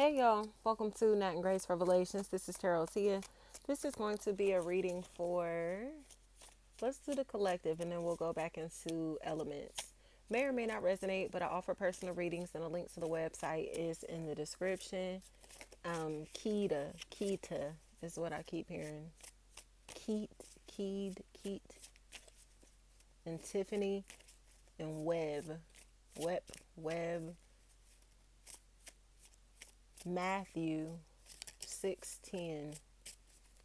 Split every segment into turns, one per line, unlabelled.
Hey y'all, welcome to Nat and Grace Revelations. This is Tarot Tia. This is going to be a reading for, let's do the collective and then we'll go back into elements. May or may not resonate, but I offer personal readings and a link to the website is in the description. Keita is what I keep hearing. Keed, and Tiffany and Web, Matthew 6:10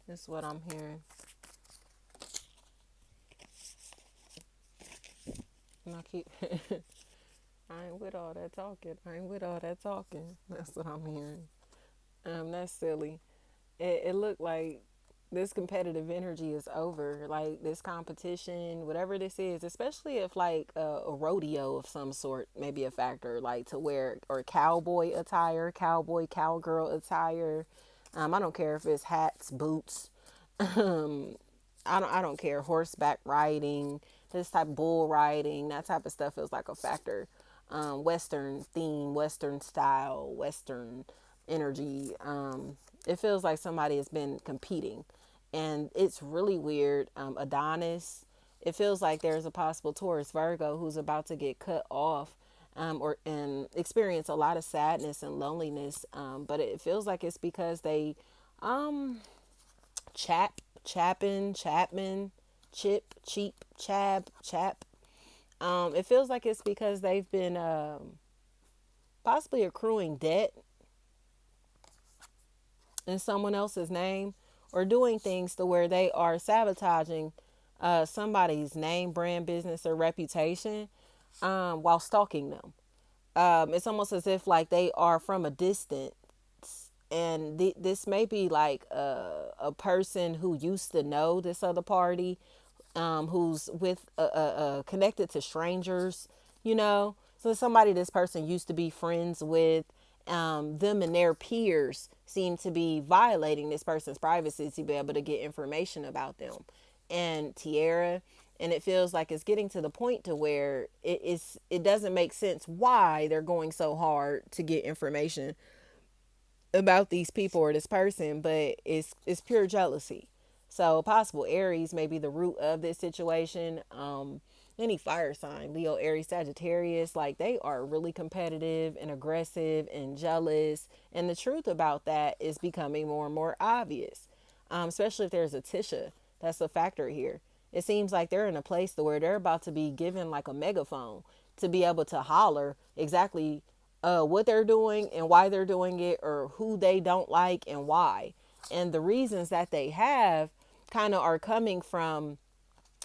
is what I'm hearing. And I keep, I ain't with all that talking. I ain't with all that talking. That's what I'm hearing. That's silly. It looked like this competitive energy is over. Like this competition, whatever this is, especially if like a rodeo of some sort may be a factor, like to wear or cowboy attire, cowgirl attire. I don't care if it's hats, boots. I don't care. Horseback riding, this type of bull riding, that type of stuff feels like a factor. Western theme, Western style, Western energy. It feels like somebody has been competing, and it's really weird. Adonis. It feels like there's a possible Taurus Virgo who's about to get cut off. Or and experience a lot of sadness and loneliness, but it feels like it's because they um, Chapman, Chip, Cheap, Chap. It feels like it's because they've been possibly accruing debt in someone else's name or doing things to where they are sabotaging somebody's name, brand, business, or reputation while stalking them. It's almost as if like they are from a distance, and this may be like a person who used to know this other party, who's with connected to strangers, you know. So somebody this person used to be friends with, them and their peers seem to be violating this person's privacy to be able to get information about them and Tierra. And it feels like it's getting to the point to where it doesn't make sense why they're going so hard to get information about these people or this person, but it's pure jealousy. So possible Aries may be the root of this situation. Any fire sign, Leo, Aries, Sagittarius, like they are really competitive and aggressive and jealous. And the truth about that is becoming more and more obvious. Especially if there's a Tisha, that's a factor here. It seems like they're in a place to where they're about to be given like a megaphone to be able to holler exactly what they're doing and why they're doing it, or who they don't like and why. And the reasons that they have kind of are coming from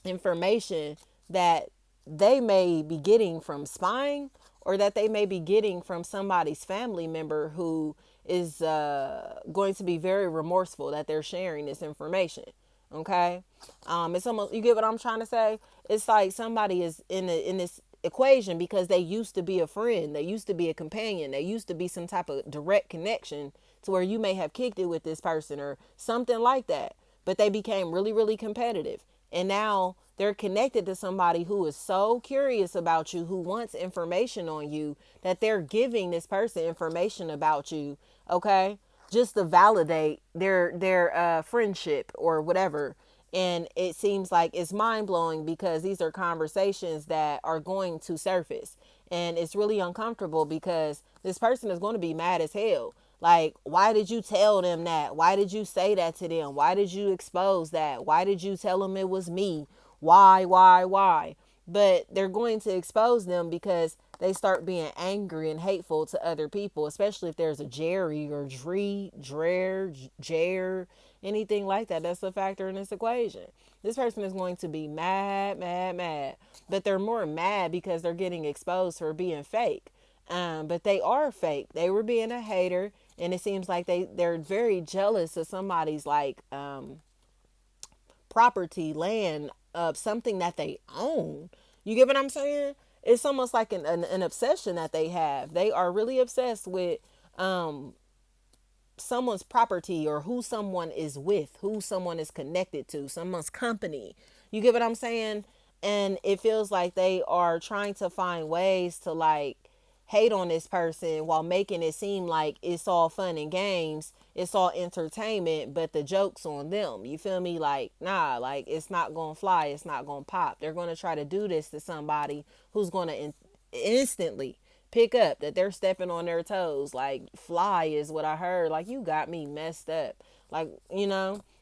information that they may be getting from spying, or that they may be getting from somebody's family member who is going to be very remorseful that they're sharing this information. Okay. It's almost, you get what I'm trying to say? It's like somebody is in this equation because they used to be a friend, they used to be a companion, they used to be some type of direct connection to where you may have kicked it with this person or something like that, but they became really really competitive, and now they're connected to somebody who is so curious about you, who wants information on you, that they're giving this person information about you, okay, just to validate their friendship or whatever. And it seems like it's mind blowing because these are conversations that are going to surface, and it's really uncomfortable because this person is going to be mad as hell. Like, why did you tell them that? Why did you say that to them? Why did you expose that? Why did you tell them it was me? Why? But they're going to expose them because they start being angry and hateful to other people, especially if there's a Jerry or Jer, anything like that. That's a factor in this equation. This person is going to be mad, but they're more mad because they're getting exposed for being fake. But they are fake. They were being a hater, and it seems like they're very jealous of somebody's like property, land, something that they own. You get what I'm saying? It's almost like an obsession that they have. They are really obsessed with someone's property, or who someone is with, who someone is connected to, someone's company. You get what I'm saying? And it feels like they are trying to find ways to like hate on this person while making it seem like it's all fun and games, it's all entertainment, but the joke's on them. You feel me? Like, nah, like it's not gonna fly, it's not gonna pop. They're gonna try to do this to somebody who's gonna instantly pick up that they're stepping on their toes. Like, fly is what I heard. Like, you got me messed up. Like,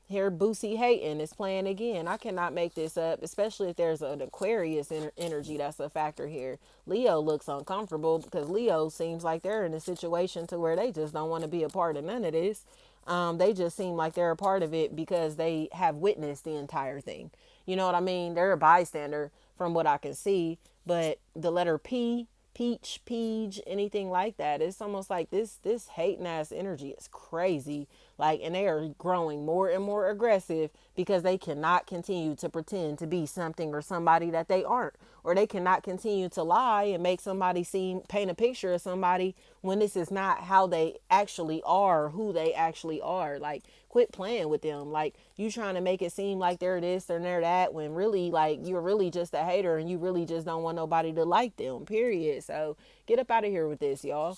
here Boosie hating is playing again. I cannot make this up, especially if there's an Aquarius energy that's a factor here. Leo looks uncomfortable because Leo seems like they're in a situation to where they just don't want to be a part of none of this. They just seem like they're a part of it because they have witnessed the entire thing. You know what I mean? They're a bystander from what I can see, but the letter P, peach, peach, anything like that, it's almost like this hating ass energy is crazy. Like, and they are growing more and more aggressive because they cannot continue to pretend to be something or somebody that they aren't, or they cannot continue to lie and make somebody paint a picture of somebody when this is not how they actually are, who they actually are. Like, quit playing with them. Like, you trying to make it seem like they're this or they're that, when really, like, you're really just a hater and you really just don't want nobody to like them, period. So get up out of here with this, y'all.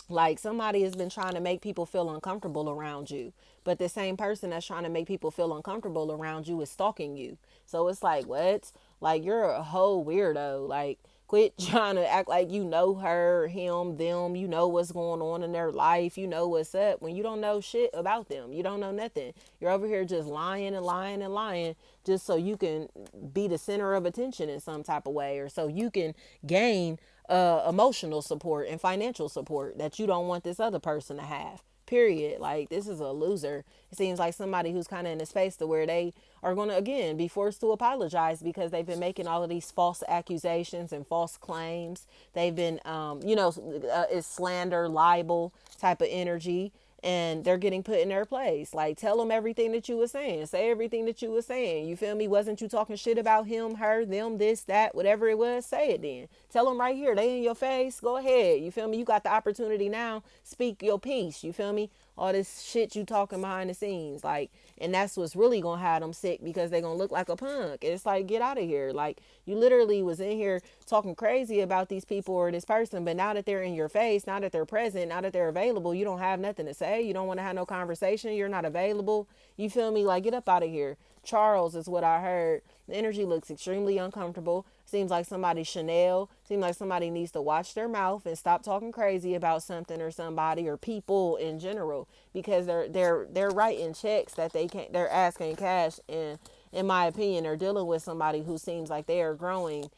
Like, somebody has been trying to make people feel uncomfortable around you, but the same person that's trying to make people feel uncomfortable around you is stalking you. So it's like, what? Like, you're a whole weirdo. Like, quit trying to act like you know her, him, them. You know what's going on in their life. You know what's up when you don't know shit about them. You don't know nothing. You're over here just lying and lying and lying just so you can be the center of attention in some type of way, or so you can gain emotional support and financial support that you don't want this other person to have. Period. Like, this is a loser. It seems like somebody who's kind of in a space to where they are going to again be forced to apologize because they've been making all of these false accusations and false claims. They've been, it's slander, libel type of energy, and they're getting put in their place. Like, tell them everything that you were saying. Say everything that you were saying. You feel me? Wasn't you talking shit about him, her, them, this, that, whatever it was? Say it then. Tell them right here. They in your face. Go ahead. You feel me? You got the opportunity now. Speak your piece. You feel me? All this shit you talking behind the scenes. Like, and that's what's really gonna have them sick because they gonna look like a punk. And it's like, get out of here. Like, you literally was in here talking crazy about these people or this person, but now that they're in your face, now that they're present, now that they're available, you don't have nothing to say. You don't want to have no conversation. You're not available. You feel me? Like, get up out of here. Charles is what I heard. The energy looks extremely uncomfortable. Seems like somebody Chanel. Seems like somebody needs to watch their mouth and stop talking crazy about something or somebody or people in general, because they're writing checks that they can't. They're asking cash, and in my opinion, they're dealing with somebody who seems like they are growing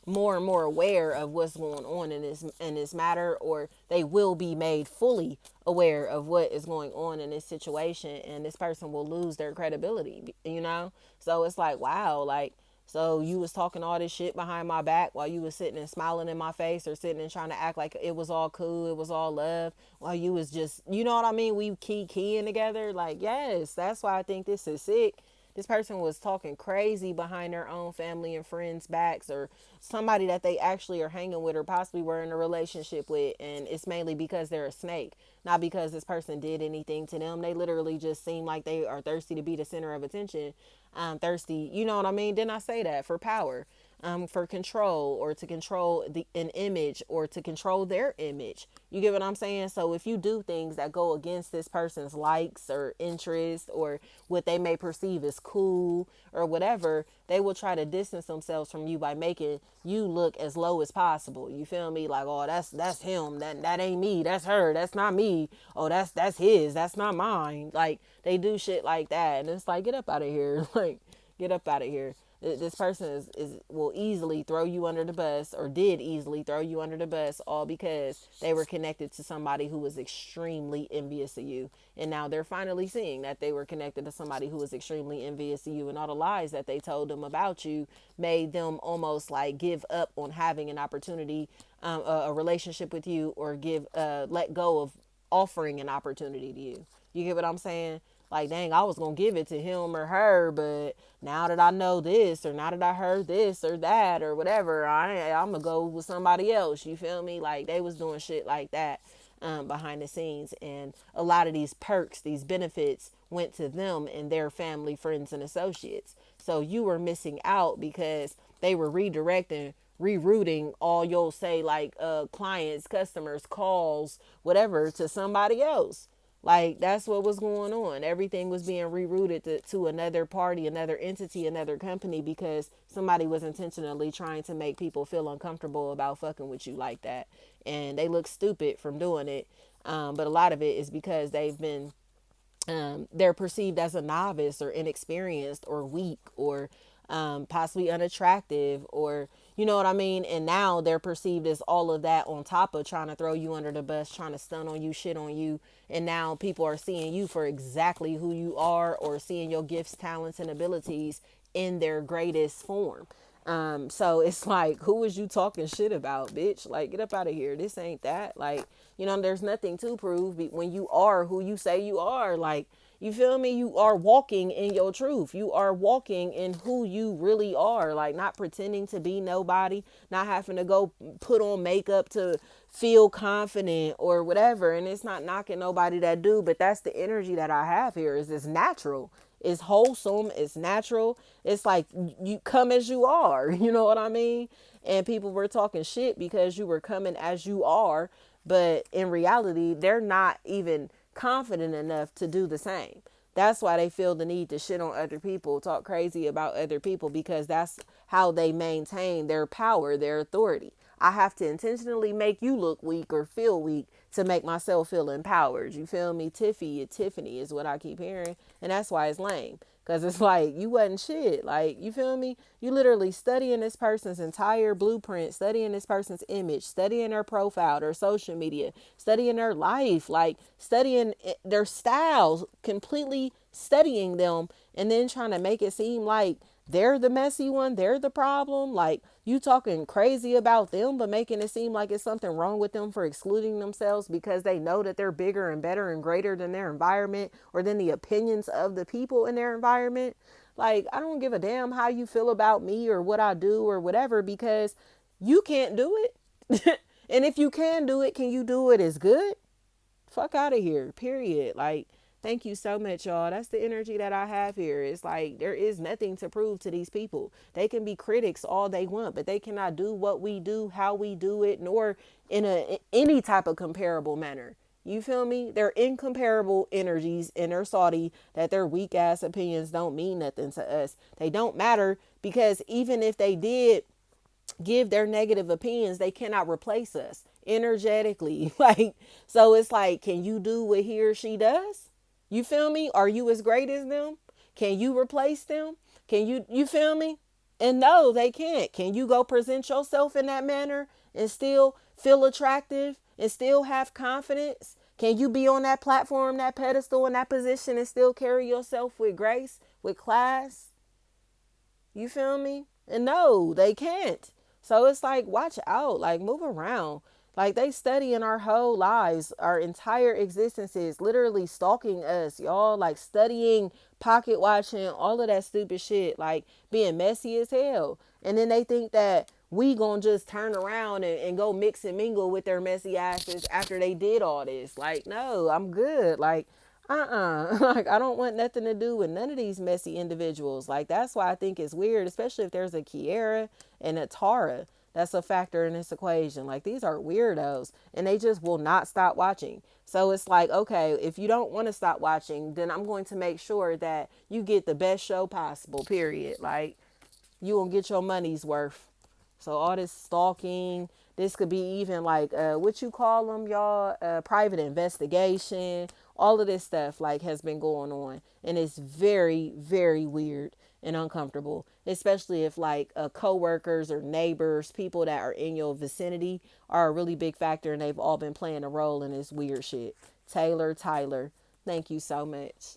more and more aware of what's going on in this matter, or they will be made fully aware of what is going on in this situation, and this person will lose their credibility. So it's like, wow, like, so you was talking all this shit behind my back while you was sitting and smiling in my face, or sitting and trying to act like it was all cool, it was all love, while you was just, you know what I mean, we keying together. Like, yes, that's why I think this is sick. This person was talking crazy behind their own family and friends' backs, or somebody that they actually are hanging with or possibly were in a relationship with. And it's mainly because they're a snake, not because this person did anything to them. They literally just seem like they are thirsty to be the center of attention. Thirsty, you know what I mean? Didn't I say that? For power, for control, or to control an image, or to control their image. You get what I'm saying? So if you do things that go against this person's likes or interest, or what they may perceive as cool or whatever, they will try to distance themselves from you by making you look as low as possible. You feel me? Like, oh, that's him. That ain't me. That's her. That's not me. Oh, that's his. That's not mine. Like, they do shit like that, and it's like, get up out of here. Like, get up out of here. This person will easily throw you under the bus, or did easily throw you under the bus, all because they were connected to somebody who was extremely envious of you. And now they're finally seeing that they were connected to somebody who was extremely envious of you, and all the lies that they told them about you made them almost like give up on having an opportunity, a relationship with you, or let go of offering an opportunity to you. You get what I'm saying? Like, dang, I was going to give it to him or her, but now that I know this, or now that I heard this or that or whatever, I'm going to go with somebody else. You feel me? Like, they was doing shit like that behind the scenes. And a lot of these perks, these benefits, went to them and their family, friends, and associates. So you were missing out because they were redirecting rerouting all your say like clients, customers, calls, whatever to somebody else. Like that's what was going on. Everything was being rerouted to another party, another entity, another company because somebody was intentionally trying to make people feel uncomfortable about fucking with you like that. And they look stupid from doing it. But a lot of it is because they've been they're perceived as a novice or inexperienced or weak or possibly unattractive or you know what I mean. And now they're perceived as all of that on top of trying to throw you under the bus, trying to stun on you, shit on you. And now people are seeing you for exactly who you are or seeing your gifts, talents, and abilities in their greatest form. So it's like, who is you talking shit about, bitch? Like, get up out of here. This ain't that. Like, you know, there's nothing to prove when you are who you say you are. Like, you feel me? You are walking in your truth. You are walking in who you really are. Like, not pretending to be nobody, not having to go put on makeup to feel confident or whatever. And it's not knocking nobody that do, but that's the energy that I have here. Is it's natural. It's wholesome. It's natural. It's like you come as you are. You know what I mean? And people were talking shit because you were coming as you are. But in reality, they're not even confident enough to do the same. That's why they feel the need to shit on other people, talk crazy about other people, because that's how they maintain their power, their authority. I have to intentionally make you look weak or feel weak to make myself feel empowered. You feel me? Tiffany is what I keep hearing. And that's why it's lame. Cause it's like you wasn't shit. Like, you feel me? You literally studying this person's entire blueprint, studying this person's image, studying their profile, their social media, studying their life, like studying their styles, completely studying them, and then trying to make it seem like they're the messy one, they're the problem. Like, you talking crazy about them, but making it seem like it's something wrong with them for excluding themselves because they know that they're bigger and better and greater than their environment or than the opinions of the people in their environment. Like, I don't give a damn how you feel about me or what I do or whatever, because you can't do it. And if you can do it, can you do it as good? Fuck out of here, period. Like, thank you so much, y'all. That's the energy that I have here. It's like there is nothing to prove to these people. They can be critics all they want, but they cannot do what we do, how we do it, nor in any type of comparable manner. You feel me? They're incomparable energies in their Saudi that their weak ass opinions don't mean nothing to us. They don't matter because even if they did give their negative opinions, they cannot replace us energetically. Like, so it's like, can you do what he or she does? You feel me? Are you as great as them? Can you replace them? Can you feel me? And no, they can't. Can you go present yourself in that manner and still feel attractive and still have confidence? Can you be on that platform, that pedestal, in that position and still carry yourself with grace, with class? You feel me? And no, they can't. So it's like, watch out, like, move around. Like, they studying our whole lives, our entire existences, literally stalking us, y'all, like studying, pocket watching, all of that stupid shit, like being messy as hell. And then they think that we gonna just turn around and go mix and mingle with their messy asses after they did all this. Like, no, I'm good. Like, like, I don't want nothing to do with none of these messy individuals. Like, that's why I think it's weird, especially if there's a Kiera and a Tara that's a factor in this equation. Like, these are weirdos and they just will not stop watching. So it's like, okay, if you don't want to stop watching, then I'm going to make sure that you get the best show possible, period. Like, you will get your money's worth. So all this stalking, this could be even like what you call them, y'all, private investigation. All of this stuff like has been going on, and it's very, very weird and uncomfortable, especially if like coworkers or neighbors, people that are in your vicinity, are a really big factor, and they've all been playing a role in this weird shit. Taylor, Tyler, thank you so much.